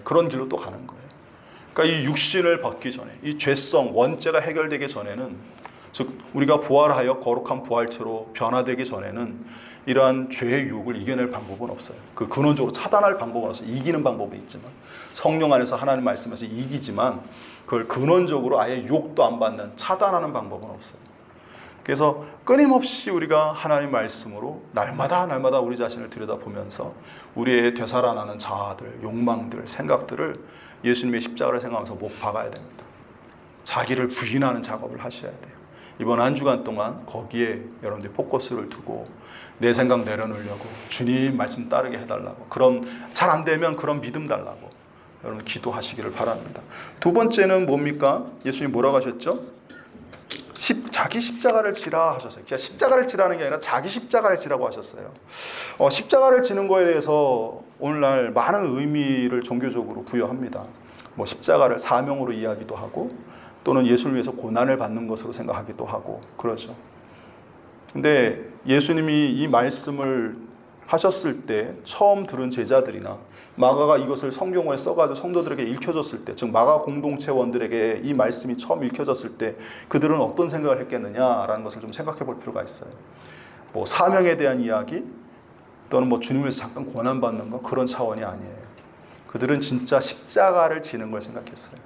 그런 길로 또 가는 거예요. 그러니까 이 육신을 벗기 전에, 이 죄성, 원죄가 해결되기 전에는, 즉 우리가 부활하여 거룩한 부활체로 변화되기 전에는 이러한 죄의 유혹을 이겨낼 방법은 없어요. 그 근원적으로 차단할 방법은 없어요. 이기는 방법은 있지만, 성령 안에서 하나님 말씀에서 이기지만 그걸 근원적으로 아예 유혹도 안 받는, 차단하는 방법은 없어요. 그래서 끊임없이 우리가 하나님 말씀으로 날마다 우리 자신을 들여다보면서 우리의 되살아나는 자아들, 욕망들, 생각들을 예수님의 십자가를 생각하면서 못 박아야 됩니다. 자기를 부인하는 작업을 하셔야 돼요. 이번 한 주간 동안 거기에 여러분들이 포커스를 두고 내 생각 내려놓으려고 주님 말씀 따르게 해달라고, 그런 잘 안 되면 그런 믿음 달라고 여러분 기도하시기를 바랍니다. 두 번째는 뭡니까? 예수님 뭐라고 하셨죠? 자기 십자가를 지라 하셨어요. 그냥 십자가를 지라는 게 아니라 자기 십자가를 지라고 하셨어요. 십자가를 지는 거에 대해서 오늘날 많은 의미를 종교적으로 부여합니다. 뭐 십자가를 사명으로 이해하기도 하고, 또는 예수를 위해서 고난을 받는 것으로 생각하기도 하고 그러죠. 근데 예수님이 이 말씀을 하셨을 때 처음 들은 제자들이나 마가가 이것을 성경에 써가지고 성도들에게 읽혀졌을 때, 즉 마가 공동체원들에게 이 말씀이 처음 읽혀졌을 때 그들은 어떤 생각을 했겠느냐라는 것을 좀 생각해 볼 필요가 있어요. 뭐 사명에 대한 이야기, 또는 뭐 주님에서 잠깐 고난받는 거, 그런 차원이 아니에요. 그들은 진짜 십자가를 지는 걸 생각했어요.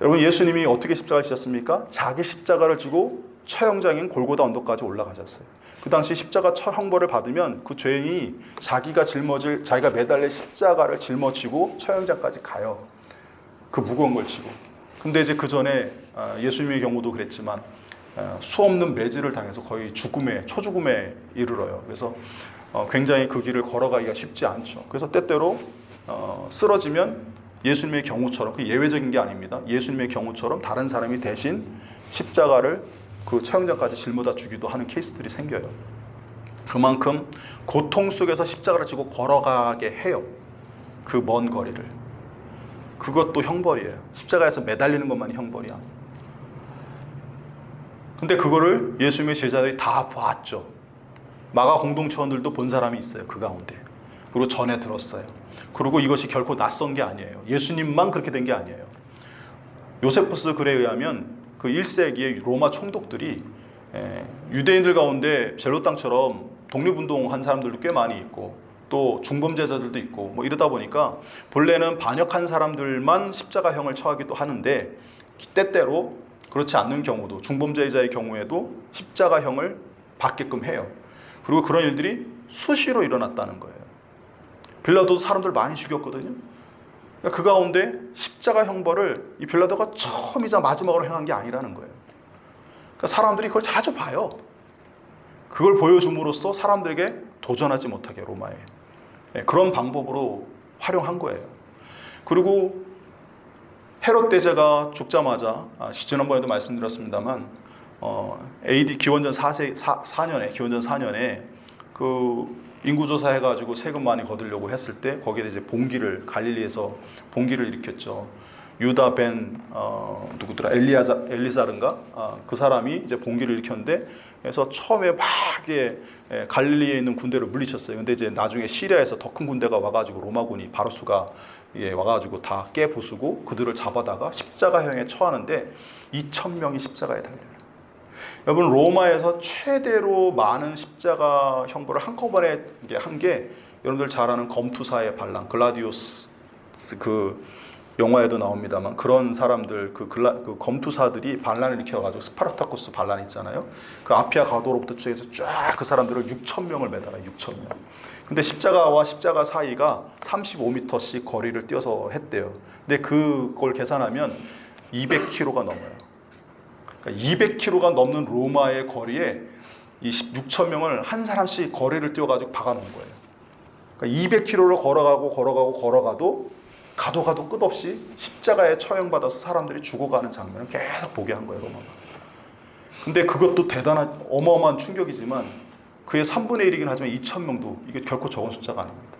여러분, 예수님이 어떻게 십자가를 지셨습니까? 자기 십자가를 지고 처형장인 골고다 언덕까지 올라가셨어요. 그 당시 십자가 형벌을 받으면 그 죄인이 자기가 매달릴 십자가를 짊어지고 처형장까지 가요. 그 무거운 걸 지고. 근데 이제 그 전에 예수님의 경우도 그랬지만 수없는 매질을 당해서 거의 초죽음에 이르러요. 그래서 굉장히 그 길을 걸어가기가 쉽지 않죠. 그래서 때때로 쓰러지면 예수님의 경우처럼, 그 예외적인 게 아닙니다. 예수님의 경우처럼 다른 사람이 대신 십자가를 그 처형장까지 짊어다 주기도 하는 케이스들이 생겨요. 그만큼 고통 속에서 십자가를 지고 걸어가게 해요. 그 먼 거리를. 그것도 형벌이에요. 십자가에서 매달리는 것만이 형벌이야. 근데 그거를 예수님의 제자들이 다 봤죠. 마가 공동체원들도 본 사람이 있어요. 그 가운데. 그리고 전해 들었어요. 그리고 이것이 결코 낯선 게 아니에요. 예수님만 그렇게 된 게 아니에요. 요세푸스 글에 의하면 그 1세기의 로마 총독들이 유대인들 가운데 젤로 땅처럼 독립운동한 사람들도 꽤 많이 있고, 또 중범죄자들도 있고, 뭐 이러다 보니까 본래는 반역한 사람들만 십자가형을 처하기도 하는데, 때때로 그렇지 않는 경우도, 중범죄자의 경우에도 십자가형을 받게끔 해요. 그리고 그런 일들이 수시로 일어났다는 거예요. 빌라도도 사람들 많이 죽였거든요. 그 가운데 십자가 형벌을 이 빌라도가 처음이자 마지막으로 행한 게 아니라는 거예요. 그러니까 사람들이 그걸 자주 봐요. 그걸 보여줌으로써 사람들에게 도전하지 못하게, 로마에. 그런 방법으로 활용한 거예요. 그리고 헤롯 대제가 죽자마자, 지난번에도 말씀드렸습니다만, AD 기원전 4년에 그 인구조사 해가지고 세금 많이 거두려고 했을 때 거기에 이제 갈릴리에서 봉기를 일으켰죠. 유다 벤 누구더라, 엘리사른가, 그 사람이 이제 봉기를 일으켰는데, 그래서 처음에 막 갈릴리에 있는 군대를 물리쳤어요. 근데 이제 나중에 시리아에서 더 큰 군대가 와가지고 로마군이 바루스가 와가지고 다 깨부수고 그들을 잡아다가 십자가형에 처하는데 2,000명이 십자가에 달려요. 여러분, 로마에서 최대로 많은 십자가 형벌을 한꺼번에 한 게 여러분들 잘 아는 검투사의 반란, 글라디우스, 그 영화에도 나옵니다만, 그런 사람들, 그 검투사들이 반란을 일으켜가지고 스파르타쿠스 반란 있잖아요. 그 아피아 가도로부터 쭉해서 쫙 그 사람들을 6,000명을 매달아요. 6,000명. 근데 십자가와 십자가 사이가 35m씩 거리를 뛰어서 했대요. 근데 그걸 계산하면 200km가 넘어요. 200km가 넘는 로마의 거리에 이 6,000명을 한 사람씩 거리를 뛰어가지고 박아놓은 거예요. 그러니까 200km를 걸어가도 가도 끝없이 십자가에 처형받아서 사람들이 죽어가는 장면을 계속 보게 한 거예요, 로마가. 근데 그것도 어마어마한 충격이지만 그의 3분의 1이긴 하지만 2,000명도 이게 결코 적은 숫자가 아닙니다.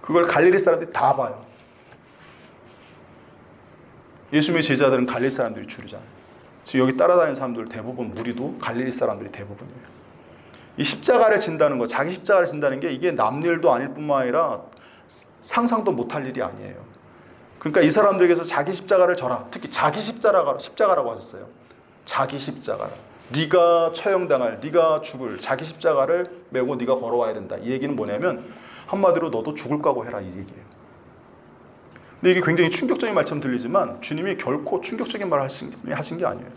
그걸 갈릴리 사람들이 다 봐요. 예수님의 제자들은 갈릴리 사람들이 줄이잖아요. 지금 여기 따라다니는 사람들 대부분, 무리도 갈릴리 사람들이 대부분이에요. 이 십자가를 진다는 거, 자기 십자가를 진다는 게 이게 남일도 아닐 뿐만 아니라 상상도 못할 일이 아니에요. 그러니까 이 사람들에게서 자기 십자가를 져라. 특히 자기 십자가라고 하셨어요. 자기 십자가. 네가 처형당할, 네가 죽을 자기 십자가를 메고 네가 걸어와야 된다. 이 얘기는 뭐냐면 한마디로 너도 죽을 각오 해라, 이 얘기예요. 근데 이게 굉장히 충격적인 말처럼 들리지만 주님이 결코 충격적인 말을 하신 게 아니에요.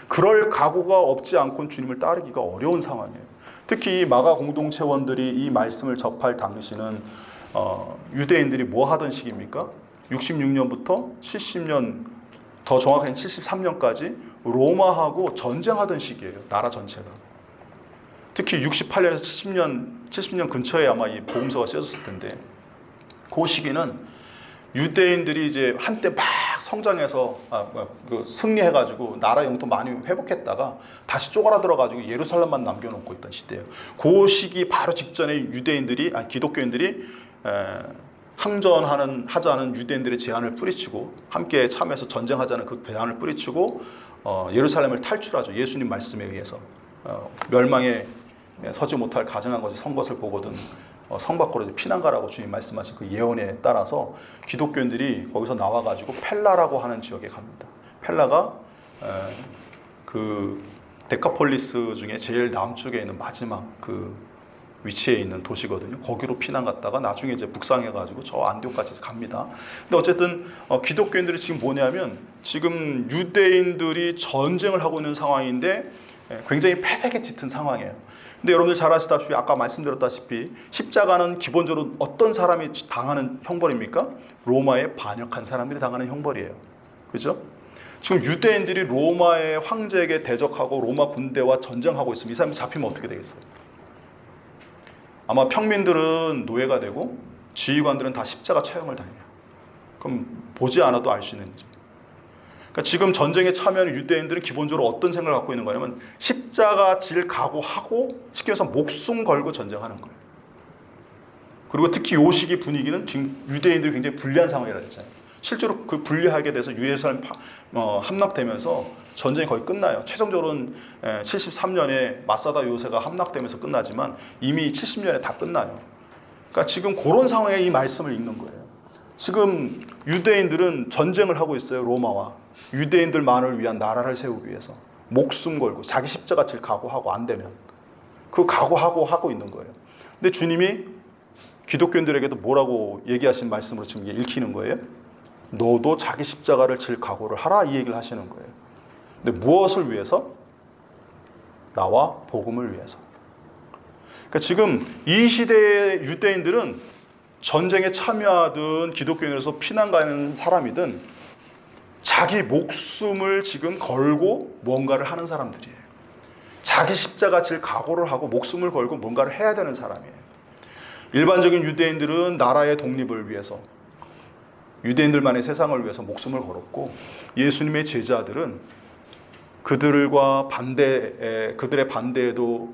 그럴 각오가 없지 않고는 주님을 따르기가 어려운 상황이에요. 특히 이 마가 공동체원들이 이 말씀을 접할 당시는 유대인들이 뭐 하던 시기입니까? 66년부터 70년, 더 정확하게 73년까지 로마하고 전쟁하던 시기예요. 나라 전체가. 특히 68년에서 70년 근처에 아마 이 복음서가 쓰였을 텐데, 그 시기는 유대인들이 이제 한때 막 성장해서 승리해가지고 나라 영토 많이 회복했다가 다시 쪼그라들어가지고 예루살렘만 남겨놓고 있던 시대예요. 그 시기 바로 직전에 기독교인들이 하자는 유대인들의 제안을 뿌리치고 함께 참여해서 전쟁하자는 그 제안을 뿌리치고 예루살렘을 탈출하죠. 예수님 말씀에 의해서 멸망에 서지 못할 가증한 것이 선 것을 보거든 성 밖으로 피난 가라고 주님 말씀하신 그 예언에 따라서 기독교인들이 거기서 나와가지고 펠라라고 하는 지역에 갑니다. 펠라가 그 데카폴리스 중에 제일 남쪽에 있는 마지막 그 위치에 있는 도시거든요. 거기로 피난 갔다가 나중에 이제 북상해가지고 저 안디옥까지 갑니다. 근데 어쨌든 기독교인들이 지금 뭐냐면 지금 유대인들이 전쟁을 하고 있는 상황인데 굉장히 폐색에 짙은 상황이에요. 근데 여러분들 잘 아시다시피 아까 말씀드렸다시피 십자가는 기본적으로 어떤 사람이 당하는 형벌입니까? 로마에 반역한 사람들이 당하는 형벌이에요. 그죠? 지금 유대인들이 로마의 황제에게 대적하고 로마 군대와 전쟁하고 있으면 이 사람이 잡히면 어떻게 되겠어요? 아마 평민들은 노예가 되고 지휘관들은 다 십자가 처형을 당해요. 그럼 보지 않아도 알 수 있는지. 그러니까 지금 전쟁에 참여하는 유대인들은 기본적으로 어떤 생각을 갖고 있는 거냐면 십자가 질 각오하고 쉽게 말해서 목숨 걸고 전쟁하는 거예요. 그리고 특히 이 시기 분위기는 지금 유대인들이 굉장히 불리한 상황이라고 했잖아요. 실제로 그 불리하게 돼서 예루살렘 함락되면서 전쟁이 거의 끝나요. 최종적으로는 73년에 마사다 요새가 함락되면서 끝나지만 이미 70년에 다 끝나요. 그러니까 지금 그런 상황에 이 말씀을 읽는 거예요. 지금 유대인들은 전쟁을 하고 있어요. 로마와. 유대인들만을 위한 나라를 세우기 위해서 목숨 걸고 자기 십자가 질 각오하고 안 되면 그 각오하고 하고 있는 거예요. 근데 주님이 기독교인들에게도 뭐라고 얘기하신 말씀으로 지금 읽히는 거예요? 너도 자기 십자가를 질 각오를 하라, 이 얘기를 하시는 거예요. 근데 무엇을 위해서? 나와 복음을 위해서. 그러니까 지금 이 시대의 유대인들은 전쟁에 참여하든 기독교인으로서 피난 가는 사람이든 자기 목숨을 지금 걸고 뭔가를 하는 사람들이에요. 자기 십자가 질 각오를 하고 목숨을 걸고 뭔가를 해야 되는 사람이에요. 일반적인 유대인들은 나라의 독립을 위해서, 유대인들만의 세상을 위해서 목숨을 걸었고, 예수님의 제자들은 그들의 반대에도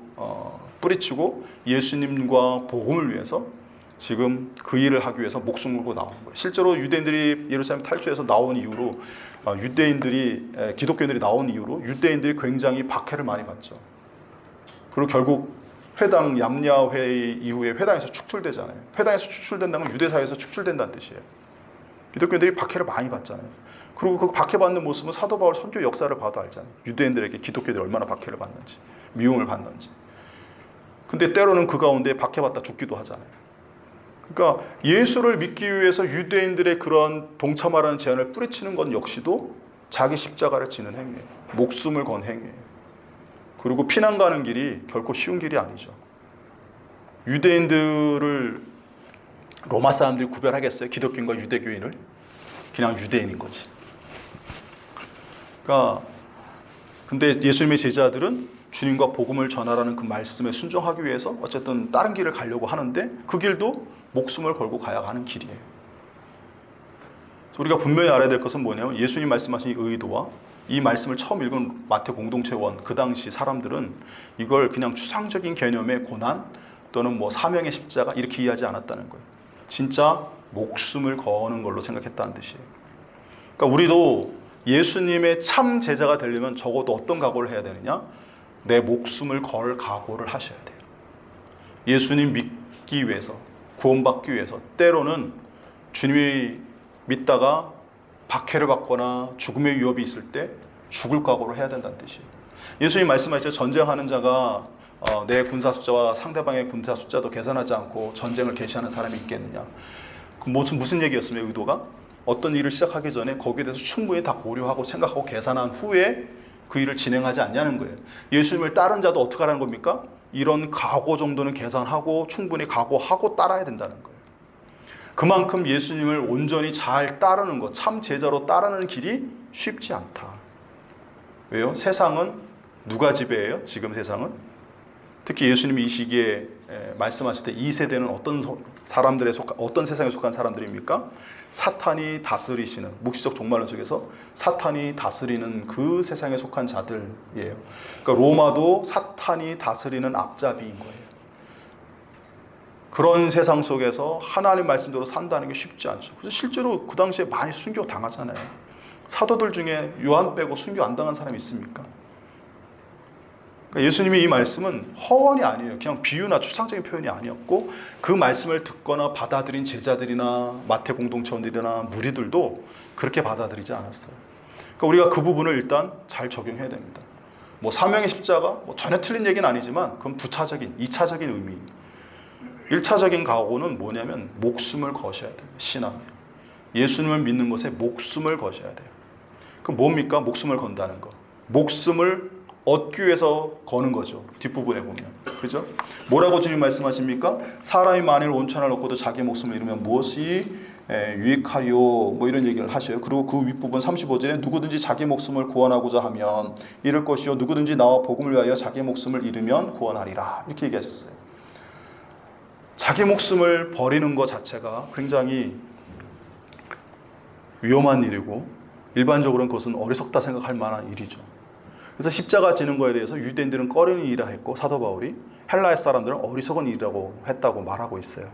뿌리치고 예수님과 복음을 위해서 지금 그 일을 하기 위해서 목숨을 걸고 나온 거예요. 실제로 유대인들이 예루살렘 탈출해서 나온 이후로 기독교인들이 나온 이후로 유대인들이 굉장히 박해를 많이 받죠. 그리고 결국 회당 얌야회 이후에 회당에서 축출되잖아요. 회당에서 축출된다는 건 유대사회에서 축출된다는 뜻이에요. 기독교인들이 박해를 많이 받잖아요. 그리고 그 박해받는 모습은 사도 바울 선교 역사를 봐도 알잖아요. 유대인들에게 기독교인들이 얼마나 박해를 받는지, 미움을 받는지. 근데 때로는 그 가운데 박해받다 죽기도 하잖아요. 그러니까 예수를 믿기 위해서 유대인들의 그런 동참하라는 제안을 뿌리치는 건 역시도 자기 십자가를 지는 행위예요. 목숨을 건 행위예요. 그리고 피난 가는 길이 결코 쉬운 길이 아니죠. 유대인들을 로마 사람들이 구별하겠어요? 기독교인과 유대교인을? 그냥 유대인인 거지. 그러니까 근데 예수님의 제자들은 주님과 복음을 전하라는 그 말씀에 순종하기 위해서 어쨌든 다른 길을 가려고 하는데 그 길도 목숨을 걸고 가야 하는 길이에요. 우리가 분명히 알아야 될 것은 뭐냐면 예수님 말씀하신 이 의도와 이 말씀을 처음 읽은 마태 공동체원 그 당시 사람들은 이걸 그냥 추상적인 개념의 고난 또는 뭐 사명의 십자가 이렇게 이해하지 않았다는 거예요. 진짜 목숨을 거는 걸로 생각했다는 뜻이에요. 그러니까 우리도 예수님의 참 제자가 되려면 적어도 어떤 각오를 해야 되느냐? 내 목숨을 걸 각오를 하셔야 돼요. 예수님 믿기 위해서, 구원받기 위해서 때로는 주님이 믿다가 박해를 받거나 죽음의 위협이 있을 때 죽을 각오를 해야 된다는 뜻이에요. 예수님 말씀하시죠. 전쟁하는 자가 내 군사 숫자와 상대방의 군사 숫자도 계산하지 않고 전쟁을 개시하는 사람이 있겠느냐. 무슨 얘기였으면 의도가? 어떤 일을 시작하기 전에 거기에 대해서 충분히 다 고려하고 생각하고 계산한 후에 그 일을 진행하지 않냐는 거예요. 예수님을 따른 자도 어떻게 하라는 겁니까? 이런 각오 정도는 계산하고 충분히 각오하고 따라야 된다는 거예요. 그만큼 예수님을 온전히 잘 따르는 것, 참 제자로 따르는 길이 쉽지 않다. 왜요? 세상은 누가 지배해요? 지금 세상은? 특히 예수님이 이 시기에 말씀하실 때 이 세대는 어떤 세상에 속한 사람들입니까? 사탄이 다스리시는, 묵시적 종말론 속에서 사탄이 다스리는 그 세상에 속한 자들이에요. 그러니까 로마도 사탄이 다스리는 앞잡이인 거예요. 그런 세상 속에서 하나님 말씀대로 산다는 게 쉽지 않죠. 그래서 실제로 그 당시에 많이 순교 당하잖아요. 사도들 중에 요한 빼고 순교 안 당한 사람이 있습니까? 그러니까 예수님의 이 말씀은 허언이 아니에요. 그냥 비유나 추상적인 표현이 아니었고 그 말씀을 듣거나 받아들인 제자들이나 마태 공동체원들이나 무리들도 그렇게 받아들이지 않았어요. 그러니까 우리가 그 부분을 일단 잘 적용해야 됩니다. 뭐 사명의 십자가 전혀 틀린 얘기는 아니지만 그건 부차적인 2차적인 의미. 1차적인 각오는 뭐냐면 목숨을 거셔야 돼요. 신앙. 예수님을 믿는 것에 목숨을 거셔야 돼요. 그럼 뭡니까? 목숨을 건다는 거. 목숨을 얻기 위해서 거는 거죠. 뒷부분에 보면. 그죠? 뭐라고 주님 말씀하십니까? 사람이 만일 온천을 얻고도 자기 목숨을 잃으면 무엇이 유익하리요? 뭐 이런 얘기를 하셔요. 그리고 그 윗부분 35절에 누구든지 자기 목숨을 구원하고자 하면 잃을 것이요. 누구든지 나와 복음을 위하여 자기 목숨을 잃으면 구원하리라. 이렇게 얘기하셨어요. 자기 목숨을 버리는 것 자체가 굉장히 위험한 일이고 일반적으로는 그것은 어리석다 생각할 만한 일이죠. 그래서 십자가 지는 거에 대해서 유대인들은 꺼리는 일이라 했고 사도 바울이 헬라의 사람들은 어리석은 일이라고 했다고 말하고 있어요.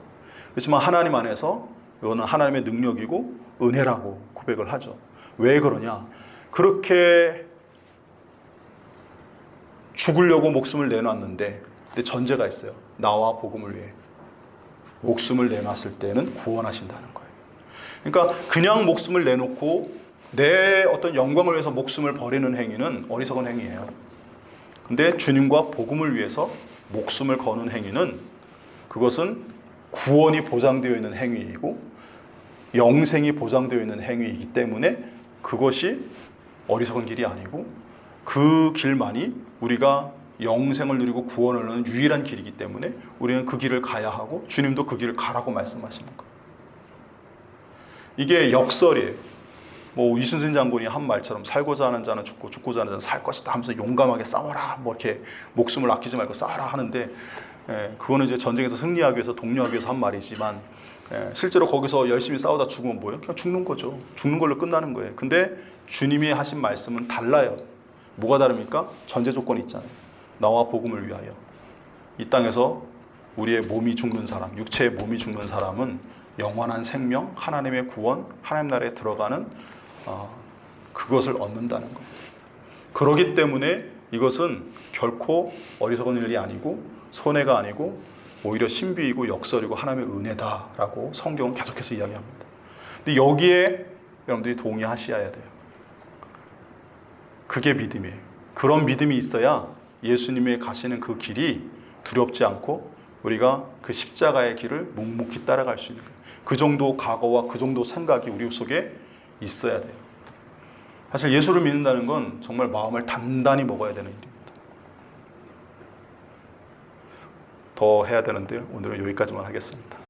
그렇지만 하나님 안에서 이거는 하나님의 능력이고 은혜라고 고백을 하죠. 왜 그러냐? 그렇게 죽으려고 목숨을 내놨는데 근데 전제가 있어요. 나와 복음을 위해 목숨을 내놨을 때는 구원하신다는 거예요. 그러니까 그냥 목숨을 내놓고 내 어떤 영광을 위해서 목숨을 버리는 행위는 어리석은 행위예요. 근데 주님과 복음을 위해서 목숨을 거는 행위는 그것은 구원이 보장되어 있는 행위이고 영생이 보장되어 있는 행위이기 때문에 그것이 어리석은 길이 아니고 그 길만이 우리가 영생을 누리고 구원을 얻는 유일한 길이기 때문에 우리는 그 길을 가야 하고 주님도 그 길을 가라고 말씀하시는 거예요. 이게 역설이에요. 뭐 이순신 장군이 한 말처럼 살고자 하는 자는 죽고 죽고자 하는 자는 살 것이다 하면서 용감하게 싸워라 뭐 이렇게 목숨을 아끼지 말고 싸워라 하는데 그거는 이제 전쟁에서 승리하기 위해서 독려하기 위해서 한 말이지만 실제로 거기서 열심히 싸우다 죽으면 뭐예요? 그냥 죽는 거죠. 죽는 걸로 끝나는 거예요. 근데 주님이 하신 말씀은 달라요. 뭐가 다릅니까? 전제 조건이 있잖아요. 나와 복음을 위하여 이 땅에서 우리의 몸이 죽는 사람, 육체의 몸이 죽는 사람은 영원한 생명, 하나님의 구원, 하나님 나라에 들어가는 그것을 얻는다는 거예요. 그렇기 때문에 이것은 결코 어리석은 일이 아니고 손해가 아니고 오히려 신비이고 역설이고 하나님의 은혜다라고 성경은 계속해서 이야기합니다. 근데 여기에 여러분들이 동의하셔야 돼요. 그게 믿음이에요. 그런 믿음이 있어야 예수님의 가시는 그 길이 두렵지 않고 우리가 그 십자가의 길을 묵묵히 따라갈 수 있는 거예요. 그 정도 각오와 그 정도 생각이 우리 속에 있어야 돼요. 사실 예수를 믿는다는 건 정말 마음을 단단히 먹어야 되는 일입니다. 더 해야 되는데요. 오늘은 여기까지만 하겠습니다.